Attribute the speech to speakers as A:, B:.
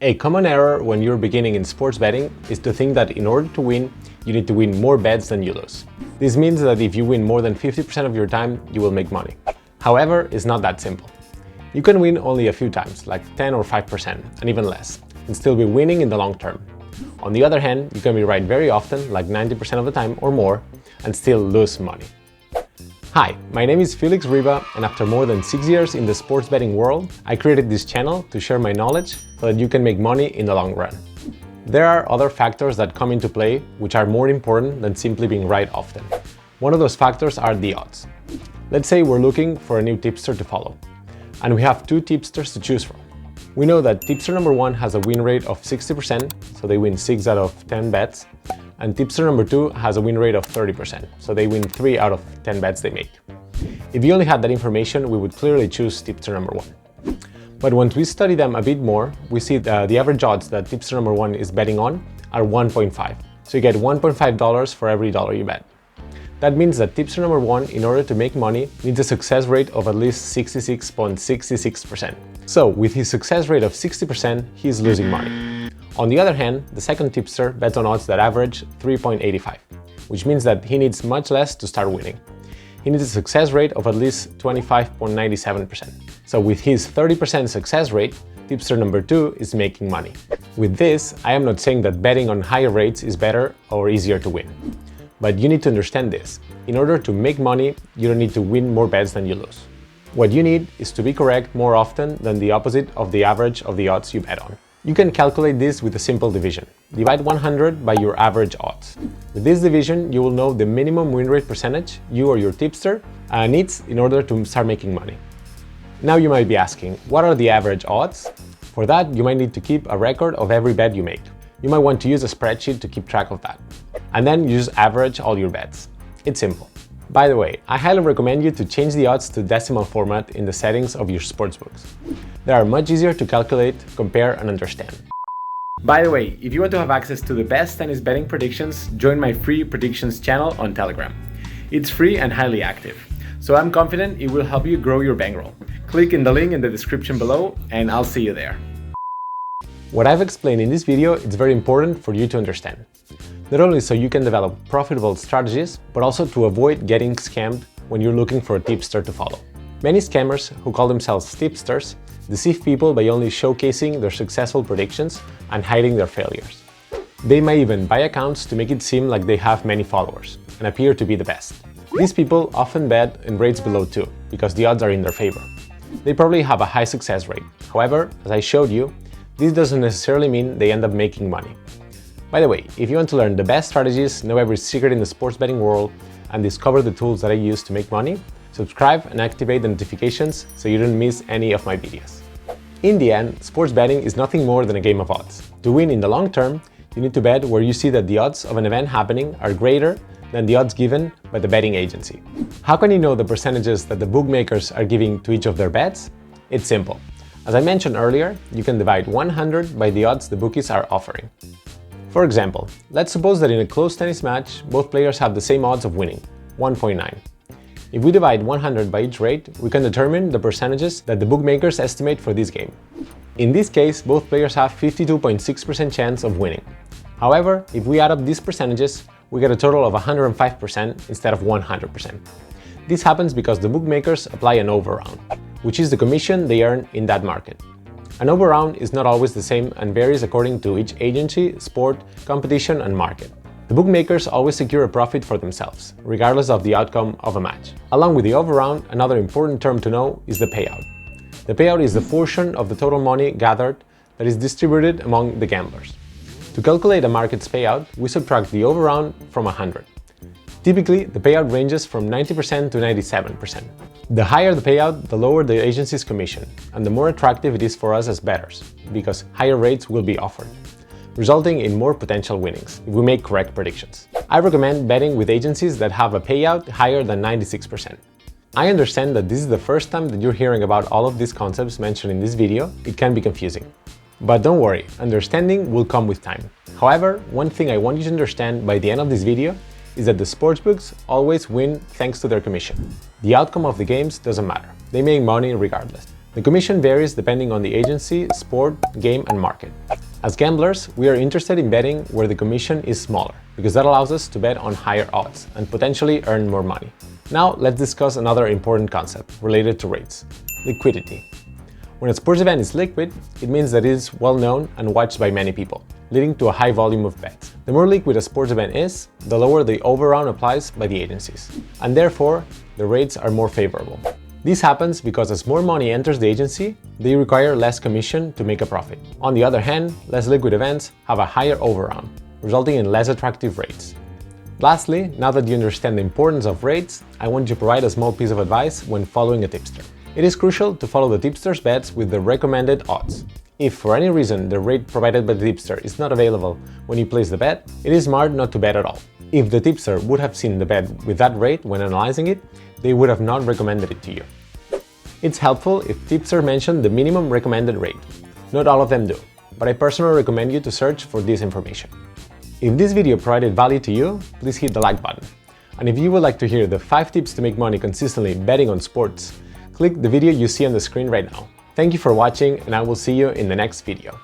A: A common error when you're beginning in sports betting is to think that in order to win, you need to win more bets than you lose. This means that if you win more than 50% of your time, you will make money. However, it's not that simple. You can win only a few times, like 10 or 5%, and even less, and still be winning in the long term. On the other hand, you can be right very often, like 90% of the time or more, and still lose money. Hi, my name is Felix Riba, and after more than 6 years in the sports betting world, I created this channel to share my knowledge so that you can make money in the long run. There are other factors that come into play which are more important than simply being right often. One of those factors are the odds. Let's say we're looking for a new tipster to follow, and we have two tipsters to choose from. We know that tipster number 1 has a win rate of 60%, so they win 6 out of 10 bets, and tipster number 2 has a win rate of 30%, so they win 3 out of 10 bets they make. If you only had that information, we would clearly choose tipster number 1. But once we study them a bit more, we see that the average odds that tipster number 1 is betting on are 1.5, so you get $1.5 for every dollar you bet. That means that tipster number 1, in order to make money, needs a success rate of at least 66.66%. So with his success rate of 60%, he's losing money. On the other hand, the second tipster bets on odds that average 3.85, which means that he needs much less to start winning. He needs a success rate of at least 25.97%. So with his 30% success rate, tipster number 2 is making money. With this, I am not saying that betting on higher rates is better or easier to win. But you need to understand this. In order to make money, you don't need to win more bets than you lose. What you need is to be correct more often than the opposite of the average of the odds you bet on. You can calculate this with a simple division. Divide 100 by your average odds. With this division, you will know the minimum win rate percentage you or your tipster needs in order to start making money. Now you might be asking, what are the average odds? For that, you might need to keep a record of every bet you make. You might want to use a spreadsheet to keep track of that. And then you just average all your bets. It's simple. By the way, I highly recommend you to change the odds to decimal format in the settings of your sportsbooks. They are much easier to calculate, compare, and understand. By the way, if you want to have access to the best tennis betting predictions, join my free predictions channel on Telegram. It's free and highly active, so I'm confident it will help you grow your bankroll. Click in the link in the description below, and I'll see you there. What I've explained in this video is very important for you to understand. Not only so you can develop profitable strategies, but also to avoid getting scammed when you're looking for a tipster to follow. Many scammers who call themselves tipsters deceive people by only showcasing their successful predictions and hiding their failures. They may even buy accounts to make it seem like they have many followers and appear to be the best. These people often bet in rates below 2 because the odds are in their favor. They probably have a high success rate. However, as I showed you, this doesn't necessarily mean they end up making money. By the way, if you want to learn the best strategies, know every secret in the sports betting world, and discover the tools that I use to make money, subscribe and activate the notifications so you don't miss any of my videos. In the end, sports betting is nothing more than a game of odds. To win in the long term, you need to bet where you see that the odds of an event happening are greater than the odds given by the betting agency. How can you know the percentages that the bookmakers are giving to each of their bets? It's simple. As I mentioned earlier, you can divide 100 by the odds the bookies are offering. For example, let's suppose that in a close tennis match, both players have the same odds of winning, 1.9. If we divide 100 by each rate, we can determine the percentages that the bookmakers estimate for this game. In this case, both players have 52.6% chance of winning. However, if we add up these percentages, we get a total of 105% instead of 100%. This happens because the bookmakers apply an over-round, which is the commission they earn in that market. An over-round is not always the same and varies according to each agency, sport, competition, and market. The bookmakers always secure a profit for themselves, regardless of the outcome of a match. Along with the over-round, another important term to know is the payout. The payout is the portion of the total money gathered that is distributed among the gamblers. To calculate a market's payout, we subtract the over-round from 100. Typically, the payout ranges from 90% to 97%. The higher the payout, the lower the agency's commission, and the more attractive it is for us as bettors, because higher rates will be offered, resulting in more potential winnings if we make correct predictions. I recommend betting with agencies that have a payout higher than 96%. I understand that this is the first time that you're hearing about all of these concepts mentioned in this video. It can be confusing. But don't worry, understanding will come with time. However, one thing I want you to understand by the end of this video is that the sportsbooks always win thanks to their commission. The outcome of the games doesn't matter. They make money regardless. The commission varies depending on the agency, sport, game, and market. As gamblers, we are interested in betting where the commission is smaller, because that allows us to bet on higher odds and potentially earn more money. Now, let's discuss another important concept related to rates: liquidity. When a sports event is liquid, it means that it is well known and watched by many people, leading to a high volume of bets. The more liquid a sports event is, the lower the over-round applies by the agencies, and therefore, the rates are more favorable. This happens because as more money enters the agency, they require less commission to make a profit. On the other hand, less liquid events have a higher over-round, resulting in less attractive rates. Lastly, now that you understand the importance of rates, I want to provide a small piece of advice when following a tipster. It is crucial to follow the tipster's bets with the recommended odds. If for any reason the rate provided by the tipster is not available when you place the bet, it is smart not to bet at all. If the tipster would have seen the bet with that rate when analyzing it, they would have not recommended it to you. It's helpful if tipster mention the minimum recommended rate. Not all of them do, but I personally recommend you to search for this information. If this video provided value to you, please hit the like button. And if you would like to hear the 5 tips to make money consistently betting on sports, click the video you see on the screen right now. Thank you for watching, and I will see you in the next video.